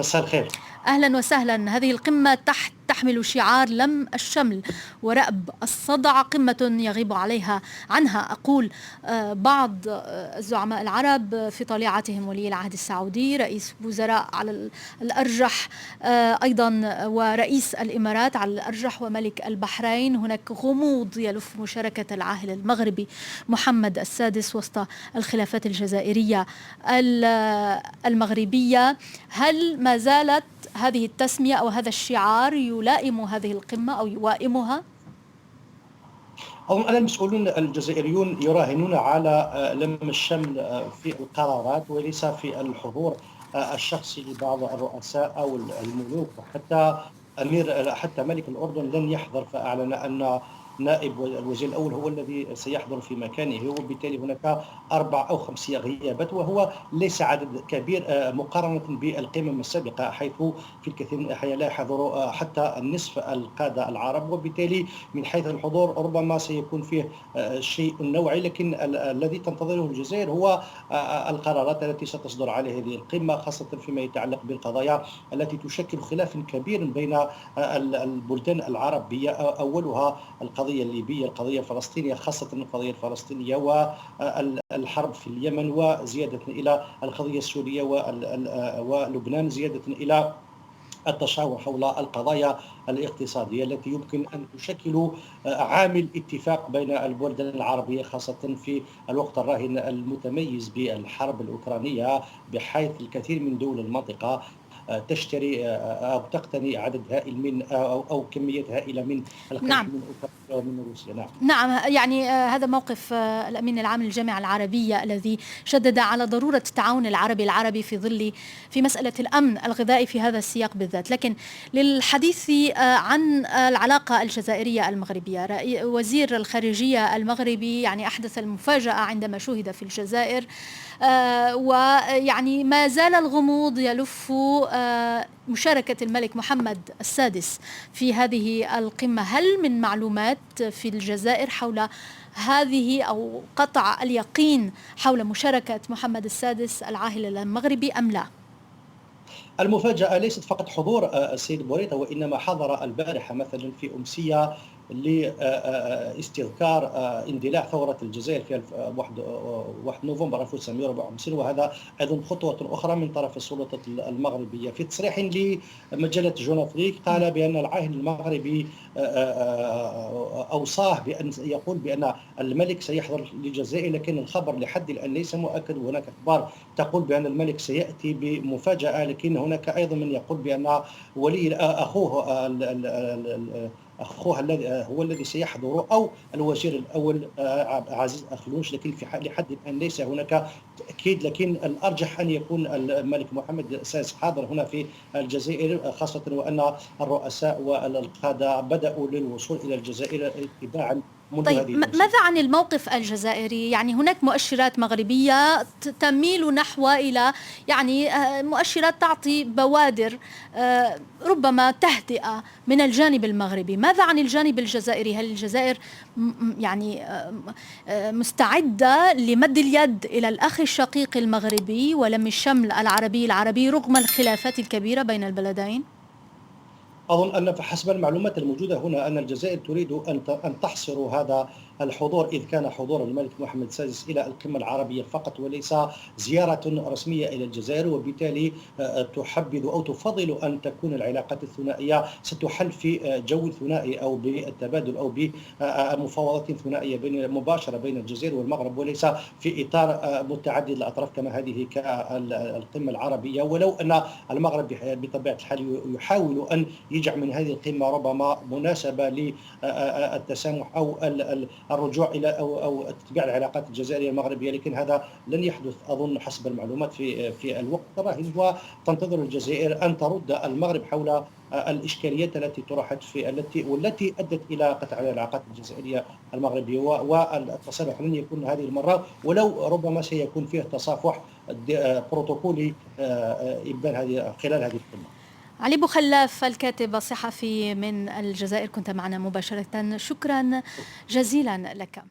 مساء الخير. أهلا وسهلا. هذه القمة تحمل شعار لم الشمل ورأب الصدع، قمة يغيب عنها أقول بعض الزعماء العرب في طليعتهم ولي العهد السعودي، رئيس وزراء على الأرجح أيضا، ورئيس الإمارات على الأرجح، وملك البحرين. هناك غموض يلف مشاركة العاهل المغربي محمد السادس وسط الخلافات الجزائرية المغربييه. هل ما زالت هذه التسمية أو هذا الشعار يلائم هذه القمة أو يوائمها؟ أولا المسؤولون الجزائريون يراهنون على لم الشمل في القرارات وليس في الحضور الشخصي لبعض الرؤساء أو الملوك. حتى ملك الأردن لن يحضر، فأعلن أن نائب الوزير الأول هو الذي سيحضر في مكانه، وبالتالي هناك 4 أو 5 غيابات، وهو ليس عدد كبير مقارنة بالقمم السابقة، حيث في الكثير من الأحيان لا يحضر حتى النصف القادة العرب. وبالتالي من حيث الحضور ربما سيكون فيه شيء نوعي، لكن الذي تنتظره الجزائر هو القرارات التي ستصدر على هذه القمة، خاصة فيما يتعلق بالقضايا التي تشكل خلاف كبير بين البلدان العربية، أولها القضية الليبية، القضية الفلسطينية، خاصة القضية الفلسطينية والحرب في اليمن، وزيادة إلى القضية السورية ولبنان، زيادة إلى التشاور حول القضايا الاقتصادية التي يمكن أن تشكل عامل اتفاق بين البلدان العربية، خاصة في الوقت الراهن المتميز بالحرب الأوكرانية، بحيث الكثير من دول المنطقة تشتري أو تقتني عدد هائل من أو كمية هائلة من القمح نعم. من أوكرانيا ومن روسيا. نعم، يعني هذا موقف الأمين العام للجامعة العربية الذي شدد على ضرورة التعاون العربي في مسألة الأمن الغذائي في هذا السياق بالذات. لكن للحديث عن العلاقة الجزائرية المغربية، وزير الخارجية المغربي يعني أحدث المفاجأة عندما شوهد في الجزائر، ويعني ما زال الغموض يلف مشاركة الملك محمد السادس في هذه القمة. هل من معلومات في الجزائر حول هذه أو قطع اليقين حول مشاركة محمد السادس العاهل المغربي أم لا؟ المفاجأة ليست فقط حضور السيد بوريطة، وإنما حضر البارحة مثلا في أمسية لاستذكار اندلاع ثورة الجزائر في 1 نوفمبر 1954، وهذا أيضا خطوة أخرى من طرف السلطة المغربية. في تصريح لمجلة جون أفريك قال بأن العاهل المغربي أوصاه بأن يقول بأن الملك سيحضر للجزائر، لكن الخبر لحد الآن ليس مؤكد، وهناك أخبار تقول بأن الملك سيأتي بمفاجأة، لكن هناك أيضا من يقول بأن ولي أخوه الذي هو الذي سيحضر، أو الوزير الأول عزيز أخلوش، لكن لحد الآن ليس هناك تأكيد. لكن الأرجح أن يكون الملك محمد السادس حاضر هنا في الجزائر، خاصة وأن الرؤساء والقادة بدأوا للوصول إلى الجزائر اتباعا منذ طيب، هذه الأمس. ماذا عن الموقف الجزائري؟ يعني هناك مؤشرات مغربية تميل نحو إلى يعني مؤشرات تعطي بوادر ربما تهدئة من الجانب المغربي. ماذا عن الجانب الجزائري؟ هل الجزائر يعني مستعدة لمد اليد إلى الأخ الشقيق المغربي ولم الشمل العربي رغم الخلافات الكبيرة بين البلدين؟ أظن أن حسب المعلومات الموجودة هنا أن الجزائر تريد أن تحصر هذا الحضور، إذ كان حضور الملك محمد السادس إلى القمة العربية فقط وليس زيارة رسمية إلى الجزائر، وبالتالي تحبذ أو تفضل أن تكون العلاقات الثنائية ستحل في جو ثنائي أو بالتبادل أو بمفاوضات ثنائية مباشرة بين الجزائر والمغرب، وليس في إطار متعدد الأطراف كما هذه كالقمة العربية. ولو أن المغرب بطبيعة الحال يحاول أن يجعل من هذه القمة ربما مناسبة للتسامح أو الرجوع إلى أو تتبع العلاقات الجزائرية المغربية، لكن هذا لن يحدث أظن حسب المعلومات في الوقت الراهن. وتنتظر الجزائر أن ترد المغرب حول الإشكاليات التي طرحت والتي أدت إلى قطع العلاقات الجزائرية المغربية، والتصالح لن يكون هذه المرة، ولو ربما سيكون فيه تصافح بروتوكولي إبان خلال هذه القمة. علي بوخلاف الكاتب الصحفي من الجزائر كنت معنا مباشرة، شكرا جزيلا لك.